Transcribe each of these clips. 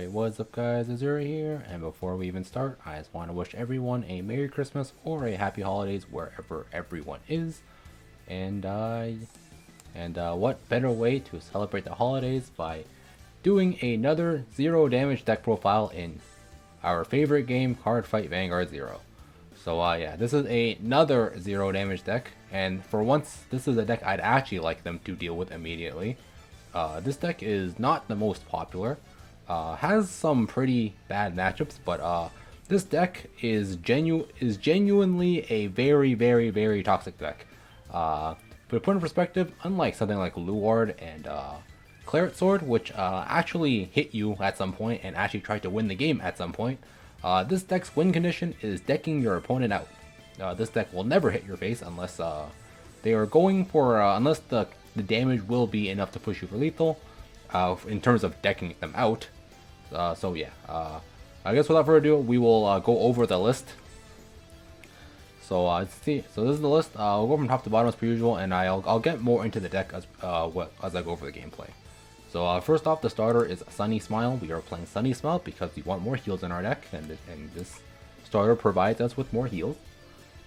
Alright, what's up guys, Azura here, and before we even start, I just want to wish everyone a Merry Christmas or a Happy Holidays wherever everyone is. And what better way to celebrate the holidays by doing another zero damage deck profile in our favorite game, Cardfight Vanguard Zero. So yeah, this is another zero damage deck, and for once, this is a deck I'd actually like them to deal with immediately. This deck is not the most popular, has some pretty bad matchups, but this deck is genuinely a very toxic deck. But to put in perspective, unlike something like Luard and Claret Sword, which actually hit you at some point and actually tried to win the game at some point, this deck's win condition is decking your opponent out. This deck will never hit your face unless they are going for unless the damage will be enough to push you for lethal, in terms of decking them out. So yeah, I guess without further ado, we will go over the list. So let's see. So this is the list. We'll go from top to bottom as per usual, and I'll get more into the deck as I go over the gameplay. So first off, the starter is Sunny Smile. We are playing Sunny Smile because we want more heals in our deck, and this starter provides us with more heals.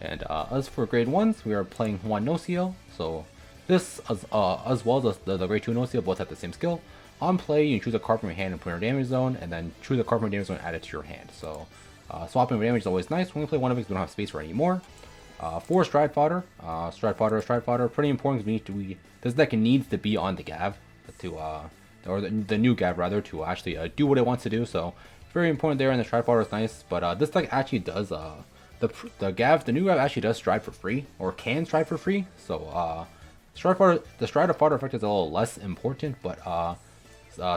And as for grade 1s, we are playing Juan Nocio. So this, as well as the grade 2 Nocio, both have the same skill. On play, you can choose a card from your hand and put in your damage zone, and then choose a card from your damage zone and add it to your hand. So swapping damage is always nice. When we play one of these, we don't have space for any more. For Stride Fodder, Stride Fodder, pretty important because this deck needs to be on the Gav or the new Gav rather, to actually do what it wants to do. So very important there, and the Stride Fodder is nice. But this deck actually does the new Gav actually does stride for free, or can stride for free. So the Stride Fodder effect is a little less important, but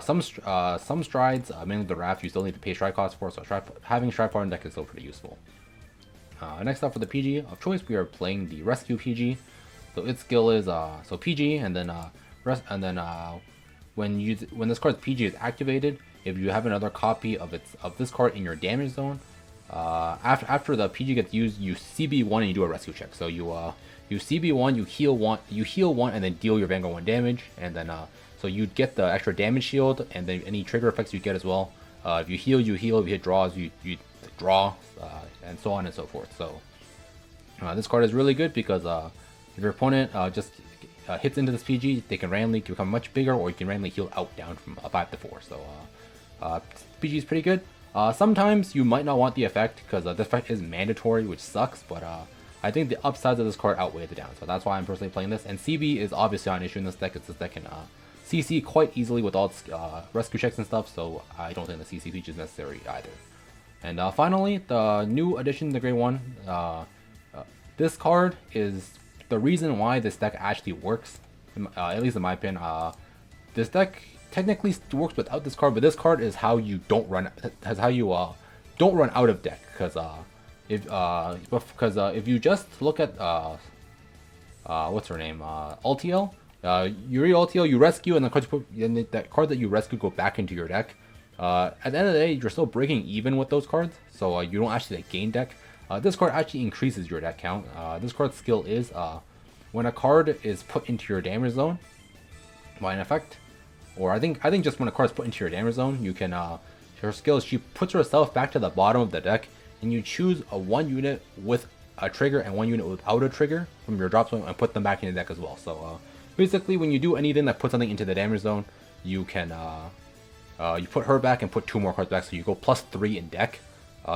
some strides, mainly the Raft, you still need to pay stride costs for, so having Stride Fodder in deck is still pretty useful. Next up for the PG of choice, we are playing the Rescue PG. So its skill is so PG, and then when this card's PG is activated, if you have another copy of this card in your damage zone, after the PG gets used, you CB1 and you do a rescue check. So you CB1, you heal one, and then deal your Vanguard 1 damage, and then so you get the extra damage shield, and then any trigger effects you get as well. If you heal, you heal. If you hit draws, you draw, and so on and so forth. So this card is really good because if your opponent just hits into this PG, they can randomly become much bigger, or you can randomly heal out down from 5 to 4. So PG is pretty good. Sometimes you might not want the effect because this effect is mandatory, which sucks, but I think the upsides of this card outweigh the downs, so that's why I'm personally playing this. And CB is obviously not an issue in this deck, because this deck can CC quite easily with all its rescue checks and stuff, so I don't think the CC feature is necessary either. And finally, the new addition to the grade 1. This card is the reason why this deck actually works, at least in my opinion. This deck technically works without this card, but this card is how you don't run out of deck, because if you just look at what's her name, Altiel, you read Altiel, you rescue, and that card that you rescue go back into your deck. At the end of the day, you're still breaking even with those cards, so you don't actually gain deck. This card actually increases your deck count. This card's skill is when a card is put into your damage zone by an effect, or I think just when a card is put into your damage zone, you can her skill is she puts herself back to the bottom of the deck, and you choose a 1 unit with a trigger and 1 unit without a trigger from your drop zone and put them back in the deck as well. So basically, when you do anything that puts something into the damage zone, you can you put her back and put 2 more cards back, so you go +3 in deck.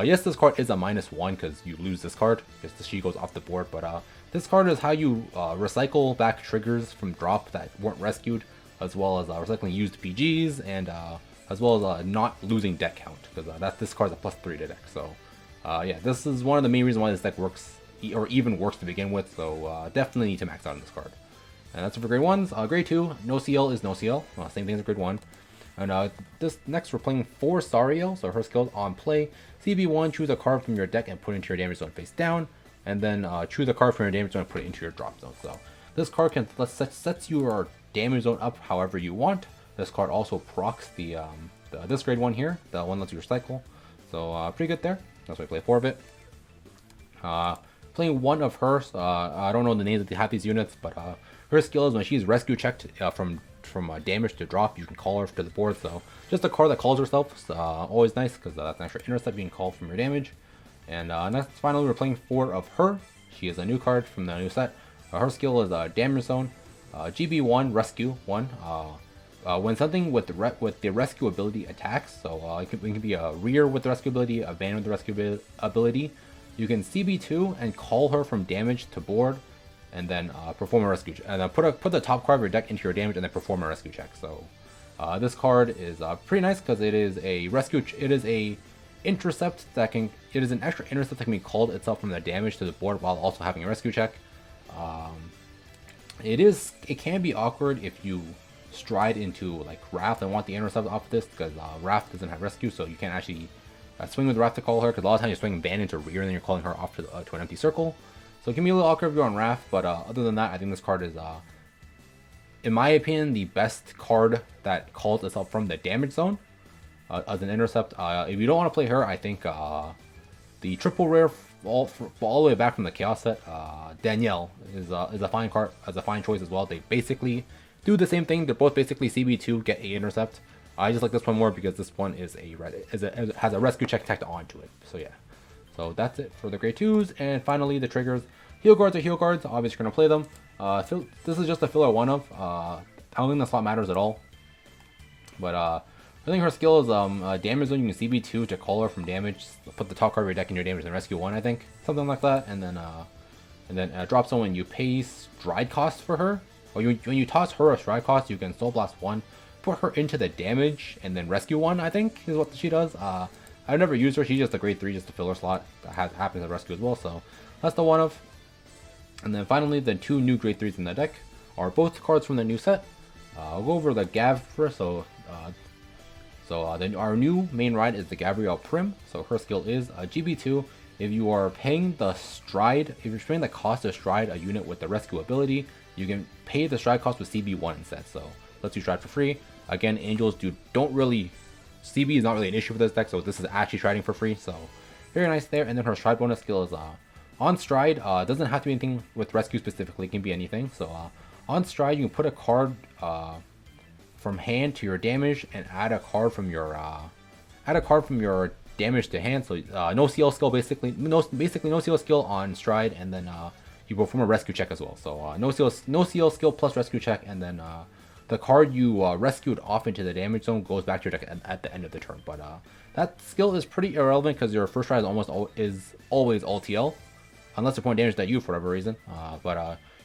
Yes, this card is a -1 because you lose this card because she goes off the board, but this card is how you recycle back triggers from drop that weren't rescued, as well as recycling used PGs, and as well as not losing deck count, because this card's a +3 to deck. So yeah, this is one of the main reasons why this deck works, or even works to begin with, so definitely need to max out on this card. And that's it for grade 1s. Grade 2, no CL is no CL. Same thing as grade 1. And this next, we're playing for Sariel. So her skills on play: CB1, choose a card from your deck and put it into your damage zone face down, and then choose a card from your damage zone and put it into your drop zone. So this card can sets your damage zone up however you want. This card also procs this grade 1 here. The one lets you recycle. So pretty good there. That's why I play 4 of it. Playing 1 of her. I don't know the names of half these units, but her skill is when she's rescue checked from from damage to drop, you can call her to the board. So just a card that calls herself, so, always nice because that's an extra intercept you can call from your damage. And next, finally, we're playing 4 of her. She is a new card from the new set. Her skill is Damage Zone, GB1 Rescue 1. When something with the rescue ability attacks, so it can be a rear with the rescue ability, a van with the rescue ability, you can CB2 and call her from damage to board, and then perform a rescue check. And then put the top card of your deck into your damage, and then perform a rescue check. So this card is pretty nice because it is a rescue. It is a intercept that can. It is an extra intercept that can be called itself from the damage to the board while also having a rescue check. It can be awkward if you stride into like Wrath and want the intercept off this, because Wrath doesn't have rescue, so you can't actually swing with Wrath to call her, because a lot of times you're swinging Ban into rear and then you're calling her off to an empty circle. So it can be a little awkward if you're on Wrath, but other than that, I think this card is, in my opinion, the best card that calls itself from the damage zone as an intercept. If you don't want to play her, I think the triple rare all the way back from the Chaos set, Danielle is a fine card, as a fine choice as well. They basically do the same thing. They're both basically CB2, get a intercept. I just like this one more because this one has a rescue check tacked onto it. So yeah, so that's it for the grade 2s. And finally, the triggers. Heal guards are heal guards. Obviously, you're gonna play them. This is just a filler one of. I don't think the slot matters at all. But I think her skill is damage zone. You can CB2 to call her from damage. Put the top card of your deck in your damage and rescue 1. I think something like that. And then drop zone when you pay stride cost for her. Or when you toss her a stride cost, you can Soul Blast 1, put her into the damage, and then rescue 1, I think, is what she does. I've never used her. She's just a grade 3, just a filler slot that happens to rescue as well. So that's the one of. And then finally, the 2 new grade 3s in the deck are both cards from the new set. I'll go over the Gav first. Then our new main ride is the Gabrielle Prim. So her skill is GB2. If you are paying the stride, if you're paying the cost to stride a unit with the rescue ability, you can pay the stride cost with CB1 instead, so lets you stride for free. Again, Angels don't really, CB is not really an issue for this deck, so this is actually striding for free, so very nice there. And then her stride bonus skill is on stride. Doesn't have to be anything with rescue specifically, it can be anything. So on stride, you can put a card from hand to your damage and add a card from your damage to hand. So no CL skill, basically no CL skill on stride, and then you perform a rescue check as well. So no CL skill plus rescue check, and then the card you rescued off into the damage zone goes back to your deck at the end of the turn. But that skill is pretty irrelevant because your first try is always all TL, unless they're point damage at you for whatever reason.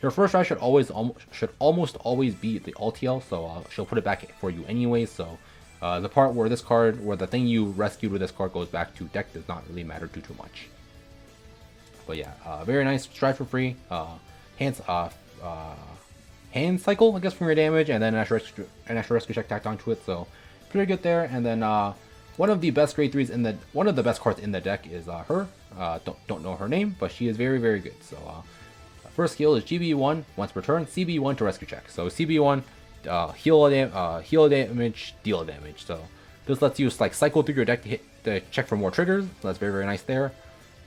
Your first try should almost always be the all TL, so she'll put it back for you anyway. So the part where the thing you rescued with this card goes back to deck does not really matter too much. But yeah, very nice. Stride for free. Hand cycle, I guess, from your damage, and then an extra rescue check tacked onto it. So pretty good there. And then one of the best grade 3s one of the best cards in the deck is her. Don't know her name, but she is very, very good. So first skill is GB1 once per turn, CB1 to rescue check. So CB1 heal damage, deal damage. So this lets you like cycle through your deck to check for more triggers. So that's very, very nice there.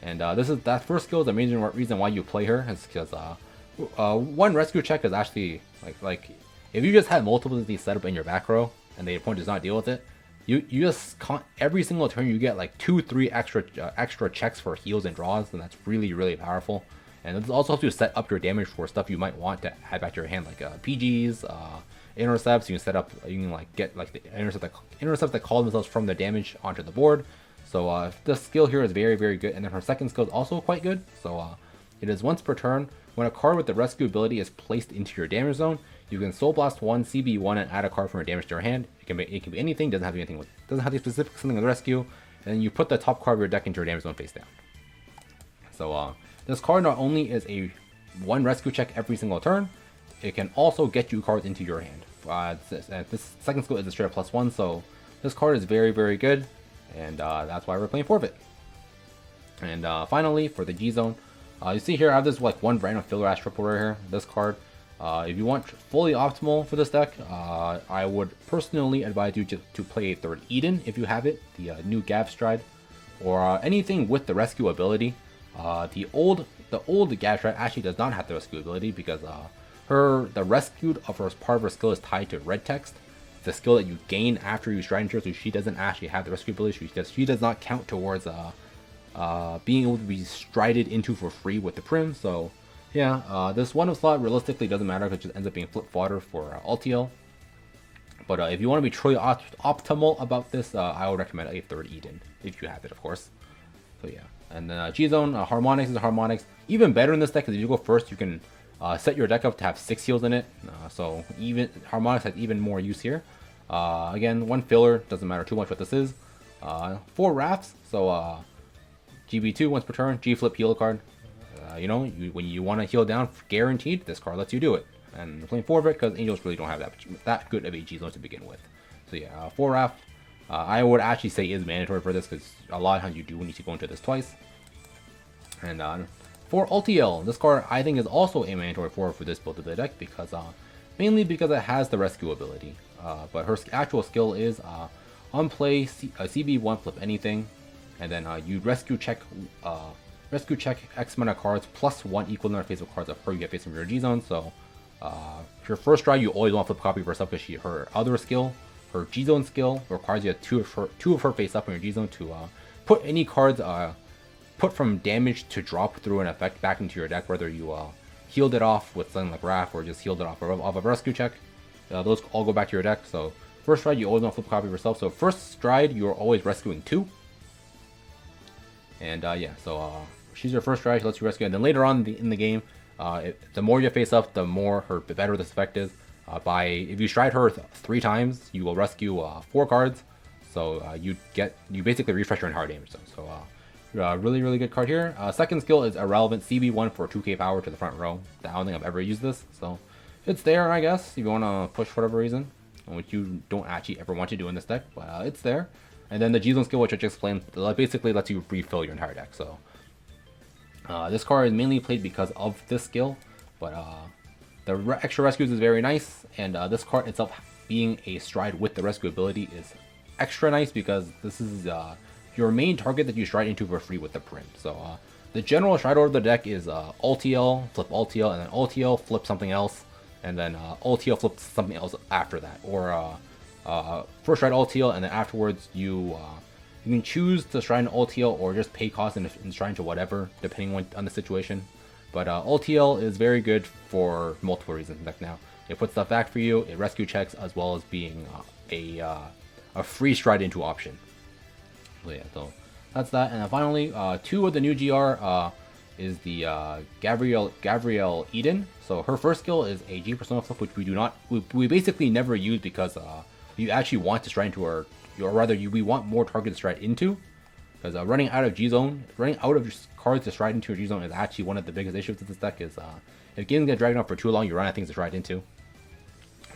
And that first skill is the main reason why you play her, is because one rescue check is actually like if you just had multiple of these set up in your back row and the opponent does not deal with it, you just can't, every single turn you get like 2-3 extra checks for heals and draws, and that's really, really powerful. And this also helps you set up your damage for stuff you might want to add back to your hand, like PGs, intercepts. You can set up, you can like get like the intercepts that call themselves from the damage onto the board. So the skill here is very, very good. And then her second skill is also quite good. So it is once per turn. When a card with the rescue ability is placed into your damage zone, you can Soul Blast 1, CB1, and add a card from your damage to your hand. It can be anything. Doesn't have to be anything doesn't have to be specific something with rescue. And then you put the top card of your deck into your damage zone face down. So this card not only is a one rescue check every single turn, it can also get you cards into your hand. This second skill is a straight up +1, so this card is very, very good. And that's why we're playing 4 of it. And finally, for the G zone, you see here I have this like one random filler ass triple rare here. This card, if you want fully optimal for this deck, I would personally advise you to play a third Eden if you have it, the new Gav Stride, or anything with the rescue ability. The old Gav Stride actually does not have the rescue ability because the rescued of her part of her skill is tied to red text. It's a skill that you gain after you stride into her, so she doesn't actually have the rescue ability. She does not count towards being able to be strided into for free with the Prim. So yeah, this one slot realistically doesn't matter because it just ends up being flip fodder for Altiel. But if you want to be truly optimal about this, I would recommend a third Eden, if you have it, of course. So yeah, and then G-Zone, Harmonix is Harmonix. Even better in this deck, because if you go first, you can set your deck up to have 6 heals in it. So even Harmonix has even more use here. Again, 1 filler, doesn't matter too much what this is. 4 Rafts, so GB2 once per turn, G-Flip heal a card. When you want to heal down, guaranteed, this card lets you do it. And we're playing 4 of it because Angels really don't have that good of a G-Zone to begin with. So yeah, 4 Raft, I would actually say is mandatory for this because a lot of times you do need to go into this twice. And for Altiel, this card I think is also a mandatory for this build of the deck because mainly because it has the rescue ability. But her actual skill is on play CB1 flip anything, and then you rescue check X amount of cards plus 1 equal number of face of cards of her you get face from your G-Zone. So your first try, you always want to flip a copy of herself because her other skill, her G-Zone skill, requires you to have two of her face up in your G-Zone to put any cards put from damage to drop through an effect back into your deck, whether you healed it off with something like Wrath or just healed it off of a rescue check. Those all go back to your deck. So first stride, you always want to flip a copy of yourself. So first stride, you're always rescuing 2. And yeah, so she's your first stride, she lets you rescue, and then later on in the game, the more you face up, the better this effect is. If you stride her 3 times, you will rescue 4 cards. So you basically refresh your entire damage zone. So really good card here. Second skill is Irrelevant CB1 for 2k power to the front row. I don't think I've ever used this, so it's there, I guess, if you want to push for whatever reason, which you don't actually ever want to do in this deck, but it's there. And then the G-Zone skill, which I just explained, basically lets you refill your entire deck. So this card is mainly played because of this skill, but the extra rescues is very nice, and this card itself being a stride with the rescue ability is extra nice because this is your main target that you stride into for free with the Prim. So the general stride order of the deck is Altiel, flip Altiel, and then Altiel, flip something else, and then Altiel, flip something else after that. Or first stride Altiel, and then afterwards you can choose to stride an Altiel or just pay cost and stride to whatever, depending on the situation. But Altiel is very good for multiple reasons. Like now, it puts stuff back for you, it rescue checks, as well as being a free stride into option. So yeah, so that's that. And then finally, 2 of the new GR is the Gabrielle Eden. So her first skill is a G Persona flip, which we basically never use because you actually want to stride into her, or rather we want more targets to stride into. Because running out of G-Zone, running out of cards to stride into your G-Zone is actually one of the biggest issues with this deck. Is if games get dragged out for too long, you run out of things to stride into.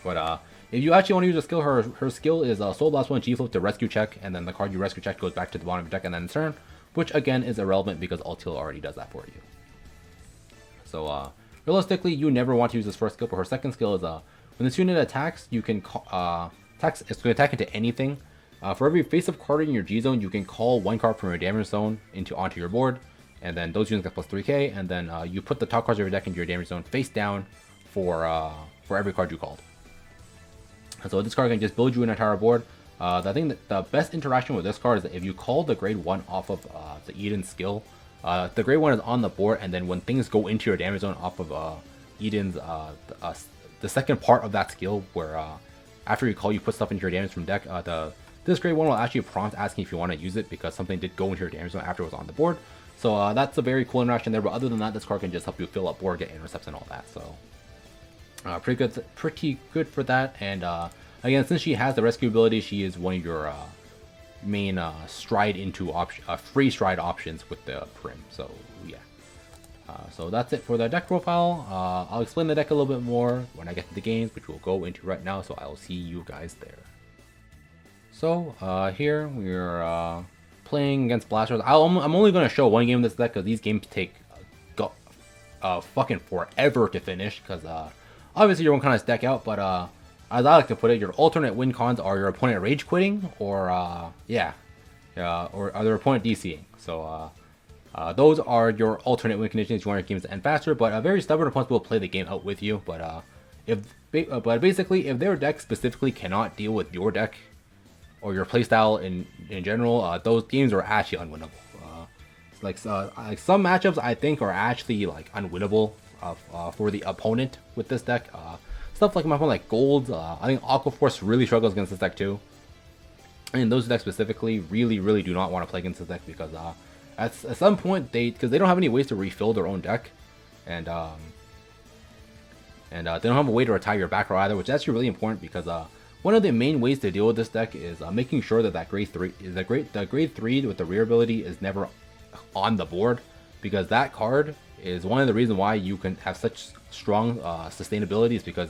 But if you actually want to use a skill, her skill is Soul Blast 1 G-Flip to rescue check, and then the card you rescue check goes back to the bottom of your deck and then its turn, which again is irrelevant because Altiel already does that for you. So realistically, you never want to use this first skill, but her second skill is when this unit attacks, you can it's going to attack into anything. For every face-up card in your G-Zone, you can call 1 card from your damage zone onto your board, and then those units get plus 3k, and then you put the top cards of your deck into your damage zone face down for every card you called. And so this card can just build you an entire board. I think that the best interaction with this card is that if you call the grade 1 off of the Eden skill, the grade 1 is on the board, and then when things go into your damage zone off of Eden's, the second part of that skill, where after you call, you put stuff into your damage from deck, this grade 1 will actually prompt asking if you want to use it because something did go into your damage zone after it was on the board. So that's a very cool interaction there, but other than that, this card can just help you fill up board, get intercepts, and all that. So pretty good for that. And again, since she has the rescue ability, she is one of your main stride into free stride options with the Prim. So yeah. So that's it for the deck profile. I'll explain the deck a little bit more when I get to the games, which we'll go into right now. So I'll see you guys there. So here we're playing against Blasters. I'm only going to show one game of this deck because these games take fucking forever to finish. Because obviously your one kind of deck out, but as I like to put it, your alternate win cons are your opponent rage quitting, or or their opponent DCing. So Those are your alternate win conditions. You want your games to end faster, but very stubborn opponents will play the game out with you. But but basically, if their deck specifically cannot deal with your deck or your playstyle in general, those games are actually unwinnable. Like some matchups, I think are actually like unwinnable for the opponent with this deck. Stuff like my opponent, like Gold. I think Aqua Force really struggles against this deck too. And those decks specifically really do not want to play against this deck because at some point because they don't have any ways to refill their own deck, and they don't have a way to retire your back row either, which is actually really important because one of the main ways to deal with this deck is making sure that grade 3 the grade 3 with the rear ability is never on the board, because that card is one of the reasons why you can have such strong sustainability, is because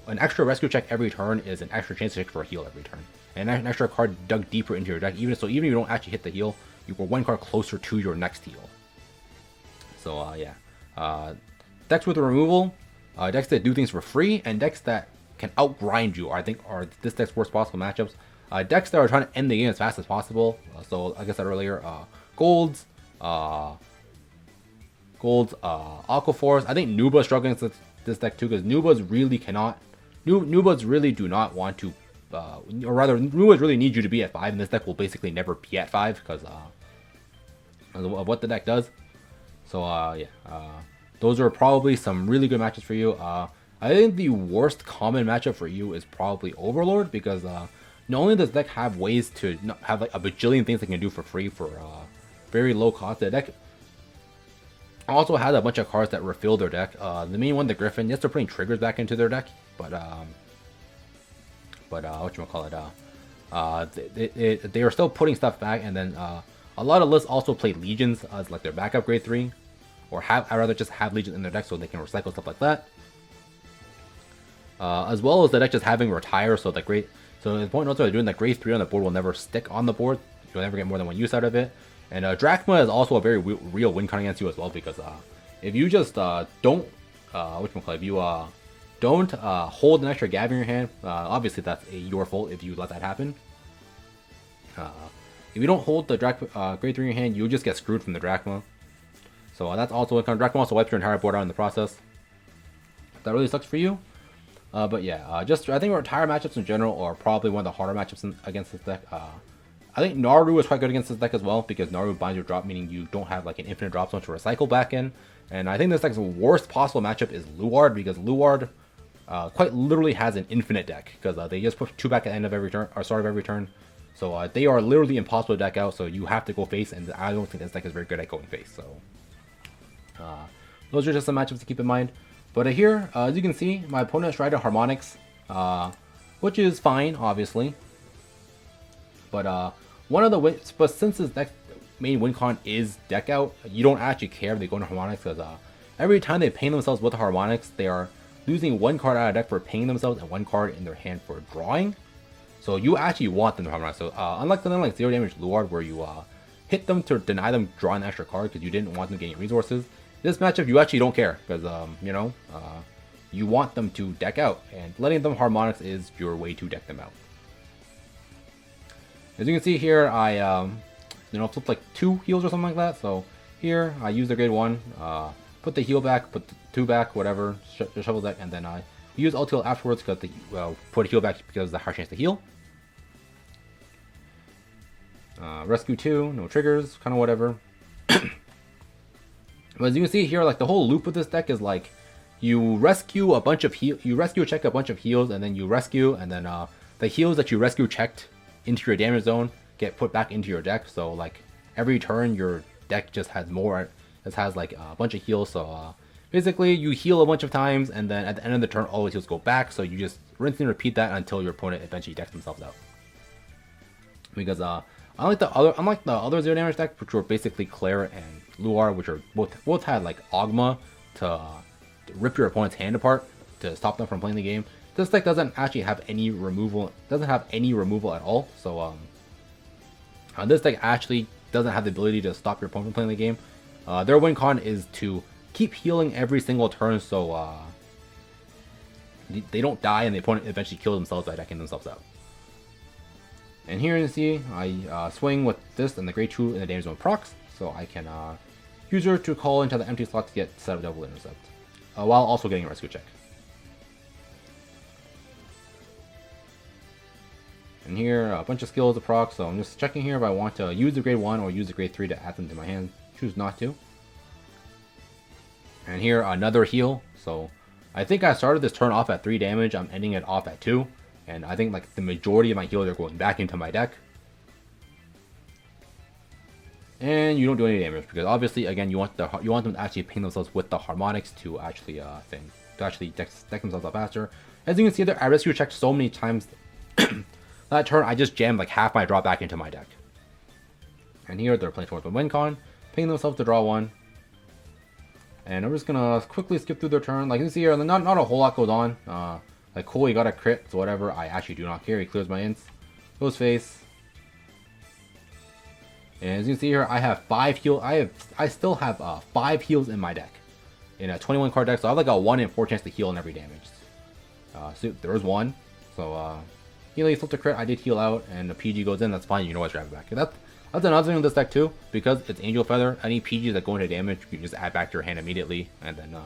an extra rescue check every turn is an extra chance to check for a heal every turn, and an extra card dug deeper into your deck. Even if you don't actually hit the heal, you go one card closer to your next heal. So yeah, decks with removal, decks that do things for free, and decks that can outgrind you, I think are this deck's worst possible matchups. Decks that are trying to end the game as fast as possible. So like I said earlier, Golds, Aqua Force. I think Nuba is struggling against this deck too, because Nubas really cannot. Nubas really do not want to, or rather, Nubas really need you to be at 5, and this deck will basically never be at 5 because of what the deck does. So yeah, those are probably some really good matches for you. I think the worst common matchup for you is probably Overlord, because not only does the deck have ways to have like a bajillion things they can do for free for very low cost, the deck also has a bunch of cards that refill their deck. The main one, the Griffin, yes, they're putting triggers back into their deck, but whatchamacallit, they are still putting stuff back, and then a lot of lists also play Legions as like their backup grade 3, or I'd rather just have Legions in their deck so they can recycle stuff like that. As well as the deck just having retire, so the point also doing that grade 3 on the board will never stick on the board. You'll never get more than one use out of it. And Drachma is also a very real win con against you as well, because if you just don't if you don't hold an extra Gab in your hand, obviously that's your fault if you let that happen. If you don't hold the grade 3 in your hand, you just get screwed from the Drachma. So that's also a con. Drachma also wipes your entire board out in the process. That really sucks for you. But yeah, I think retire matchups in general are probably one of the harder matchups against this deck. I think Naru is quite good against this deck as well, because Naru binds your drop, meaning you don't have like an infinite drop zone to recycle back in. And I think this deck's worst possible matchup is Luard, because Luard quite literally has an infinite deck, because they just push 2 back at the end of every turn, or start of every turn. So they are literally impossible to deck out, so you have to go face, and I don't think this deck is very good at going face. So those are just some matchups to keep in mind. But here, as you can see, my opponent tried to Harmonics, which is fine, obviously. But but since his deck main win con is deck out, you don't actually care if they go into Harmonics, because every time they ping themselves with the Harmonics, they are losing 1 card out of deck for pinging themselves and 1 card in their hand for drawing. So you actually want them to Harmonics. So unlike something like 0 damage Luard, where you hit them to deny them drawing an extra card because you didn't want them getting resources, this matchup you actually don't care, because you want them to deck out, and letting them Harmonics is your way to deck them out. As you can see here, I flipped like 2 heals or something like that. So here I use the grade 1, put the heal back, put the 2 back, whatever, shuffle deck, and then I use ulti heal afterwards because put a heal back because the higher chance to heal. Rescue 2, no triggers, kind of whatever. But as you can see here, like the whole loop with this deck is like you rescue a bunch of check a bunch of heals, and then you rescue, and then the heals that you rescue checked into your damage zone get put back into your deck. So like every turn your deck just has like a bunch of heals. So basically you heal a bunch of times, and then at the end of the turn all the heals go back, so you just rinse and repeat that until your opponent eventually decks themselves out. Because unlike the other 0 damage deck, which were basically Claire and Luar, which are both had like Ogma to rip your opponent's hand apart to stop them from playing the game, this deck doesn't actually have any removal. Doesn't have any removal at all. So this deck actually doesn't have the ability to stop your opponent from playing the game. Their win con is to keep healing every single turn, so they don't die and the opponent eventually kills themselves by decking themselves out. And here you see I swing with this and the grade 2 in the damage zone procs. so I can use her to call into the empty slot to get set up double intercept, while also getting a rescue check. And here, a bunch of skills to proc, so I'm just checking here if I want to use the grade 1 or use the grade 3 to add them to my hand. Choose not to. And here, another heal. So I think I started this turn off at 3 damage, I'm ending it off at 2. And I think like the majority of my heals are going back into my deck. And you don't do any damage, because obviously, again, you want them to actually ping themselves with the harmonics to actually deck themselves up faster. As you can see there, I rescue checked so many times that turn, I just jammed like half my draw back into my deck. And here, they're playing towards the win con, pinging themselves to draw 1. And I'm just gonna quickly skip through their turn. Like you can see here, not a whole lot goes on. Like cool, he got a crit, so whatever. I actually do not care. He clears my ints, goes face. And as you can see here, I have 5 heal. I still have 5 heals in my deck, in a 21 card deck. So I have like a 1 in 4 chance to heal on every damage. So there's 1. So healing flipped a crit. I did heal out, and the PG goes in. That's fine. You know what's grab it back. That's another thing with this deck too, because it's Angel Feather. Any PGs that go into damage, you can just add back to your hand immediately, and then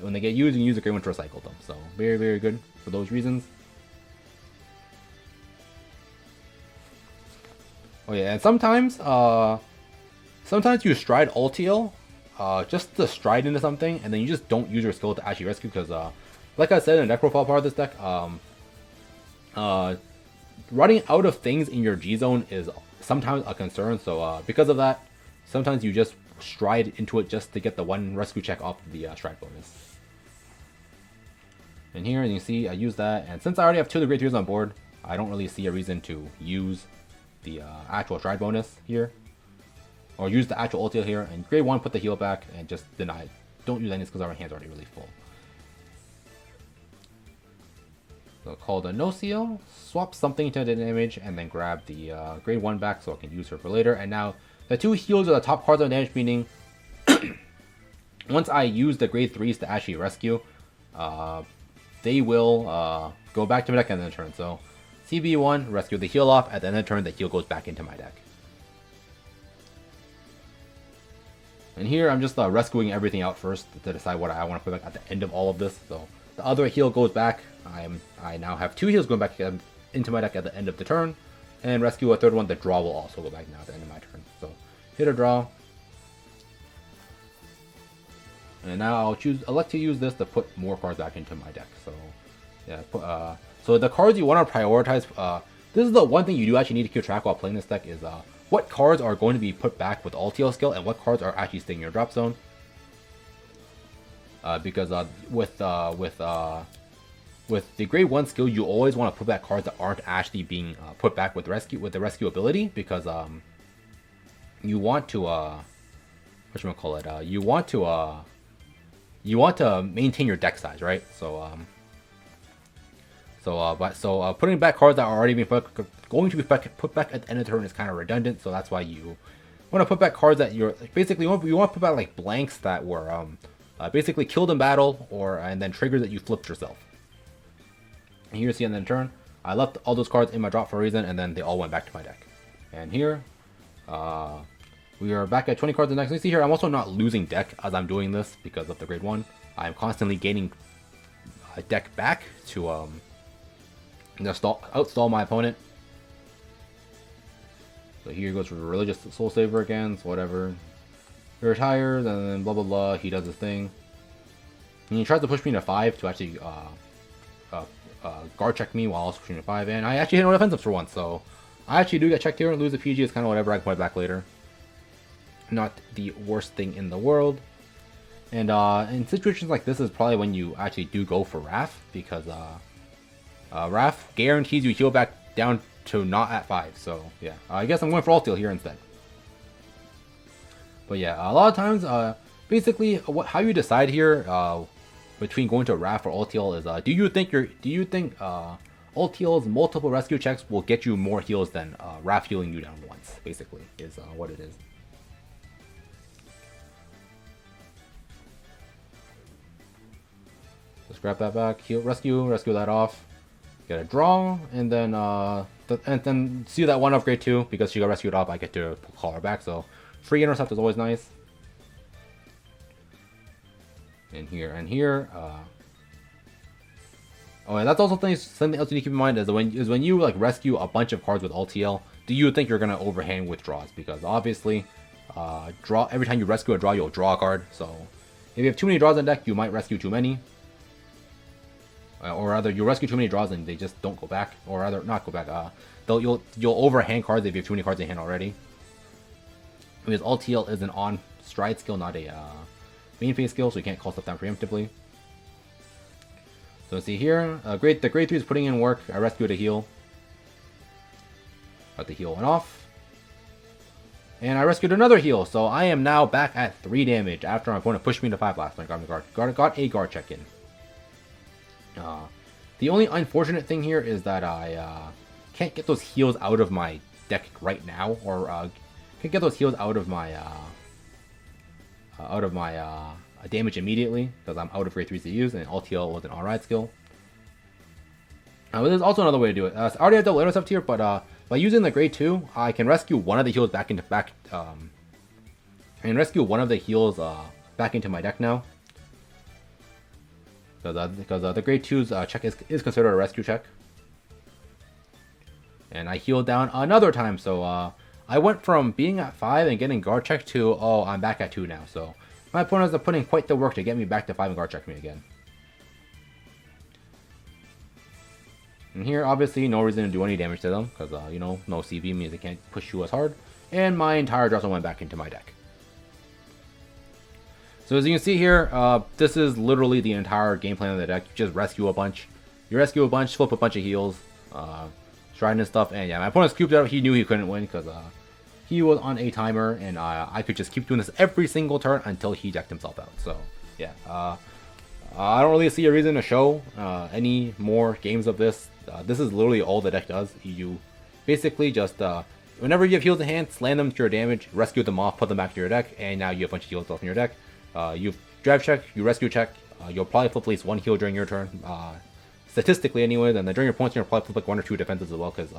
when they get used, you can use the Great One to recycle them. So very, very good for those reasons. Oh yeah, and sometimes you stride Ultiel, just to stride into something, and then you just don't use your skill to actually rescue, because like I said in the deck profile part of this deck, running out of things in your G zone is sometimes a concern. So because of that, sometimes you just stride into it just to get the 1 rescue check off the stride bonus. And here you can see I use that, and since I already have 2 of the grade 3s on board, I don't really see a reason to use the actual stride bonus here, or use the actual ulti here. And grade 1, put the heal back and just deny it. Don't use any because our hand's already really full. So call the no seal, swap something to the damage, and then grab the grade 1 back so I can use her for later. And now the 2 heals are the top cards on damage, meaning once I use the grade 3s to actually rescue, they will go back to my deck at the end of the turn. So CB1, rescue the heal off. At the end of the turn, the heal goes back into my deck. And here, I'm just rescuing everything out first to decide what I want to put back at the end of all of this. So the other heal goes back. I now have 2 heals going back into my deck at the end of the turn. And rescue a 3rd one. The draw will also go back now at the end of my turn. So hit a draw. And now I'll elect to use this to put more cards back into my deck. So yeah, so the cards you want to prioritize, this is the one thing you do actually need to keep track while playing this deck, is what cards are going to be put back with Ultiel skill and what cards are actually staying in your drop zone. Because with the grade 1 skill, you always want to put back cards that aren't actually being put back with the rescue ability, because you want to you want to maintain your deck size, right? So putting back cards that are already going to be put back at the end of the turn is kind of redundant. So that's why you want to put back cards that you're basically you want to put back like blanks that were basically killed in battle, and then triggers that you flipped yourself. And here you see on the turn, I left all those cards in my drop for a reason, and then they all went back to my deck. And here, we are back at 20 cards in the deck. So you see here, I'm also not losing deck as I'm doing this because of the grade 1. I'm constantly gaining a deck back to outstall my opponent. So here goes for Religious Soul Saver again, so whatever. He retires, and then blah blah blah, he does his thing. And he tries to push me to 5 to actually guard check me while also pushing to 5, and I actually hit no defensive for once, so I actually do get checked here and lose the PG. It's kind of whatever, I can put it back later. Not the worst thing in the world. And in situations like this is probably when you actually do go for Wrath, because Wrath guarantees you heal back down to not at 5. So yeah, I guess I'm going for Ultiel here instead. But yeah, a lot of times, basically, how you decide here between going to Wrath or Ultiel is, do you think Ultiel's multiple rescue checks will get you more heals than Wrath healing you down once? Basically, is what it is. Just grab that back, heal, rescue that off, get a draw, and then see that one off grade 2 because she got rescued off. I get to call her back, so Free intercept is always nice. And here. Oh, and that's also something else you need to keep in mind is when you like rescue a bunch of cards with LTL, do you think you're gonna overhand with draws? Because obviously, every time you rescue a draw, you'll draw a card. So if you have too many draws in deck, you might rescue too many. Or rather, you rescue too many draws and they just don't go back. Or rather, not go back. You'll overhand cards if you have too many cards in hand already. Because LTL is an on stride skill, not a main phase skill, so you can't call stuff down preemptively. So see here, the grade 3 is putting in work. I rescued a heal. Got the heal went off. And I rescued another heal, so I am now back at 3 damage after my opponent pushed me to 5 last time I got a guard check in. The only unfortunate thing here is that I can't get those heals out of my deck right now, or can't get those heals out of my damage immediately because I'm out of grade 3s to use, and LTL was an alright skill. But there's also another way to do it. I already have double intercept here, but by using the grade 2, I can rescue one of the heals back into my deck now. Because the grade 2's check is considered a rescue check. And I healed down another time, so I went from being at 5 and getting guard check to, oh, I'm back at 2 now. So my opponents are putting quite the work to get me back to 5 and guard check me again. And here, obviously, no reason to do any damage to them, because, you know, no CV means they can't push you as hard. And my entire draw went back into my deck. So as you can see here, this is literally the entire game plan of the deck. You just rescue a bunch. You rescue a bunch, flip a bunch of heals, Strident and stuff. And yeah, my opponent scooped out. He knew he couldn't win because he was on a timer, and I could just keep doing this every single turn until he decked himself out. So yeah, I don't really see a reason to show any more games of this. This is literally all the deck does. You basically just whenever you have heals in hand, slam them to your damage, rescue them off, put them back to your deck, and now you have a bunch of heals left in your deck. You drive check, you rescue check. You'll probably flip at least 1 heal during your turn, statistically anyways, and then during your points you'll probably flip like 1 or 2 defenses as well, because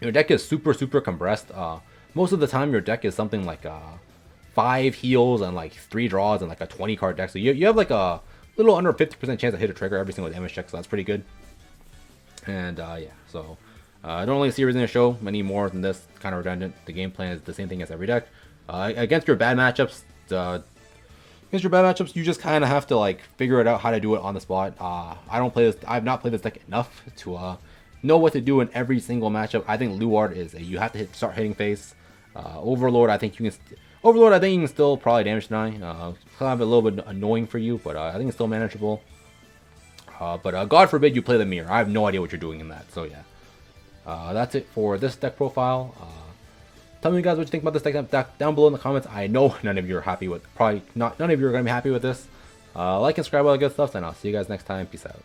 your deck is super compressed. Most of the time your deck is something like 5 heals and like 3 draws and like a 20 card deck, so you have like a little under 50% chance to hit a trigger every single damage check, so that's pretty good. And yeah, so I don't really see a reason to show many more than this. Kind of redundant. The game plan is the same thing as every deck. Against your bad matchups, you just kind of have to like figure it out how to do it on the spot. I've not played this deck enough to know what to do in every single matchup. I think Luard is you have to start hitting face. Overlord, I think you can still probably damage deny. Kind of a little bit annoying for you, but I think it's still manageable. But God forbid you play the mirror. I have no idea what you're doing in that. So yeah, that's it for this deck profile. Tell me guys what you think about this deck down below in the comments. I know none of you are happy with, none of you are going to be happy with this. Like and subscribe, all that good stuff, and I'll see you guys next time. Peace out.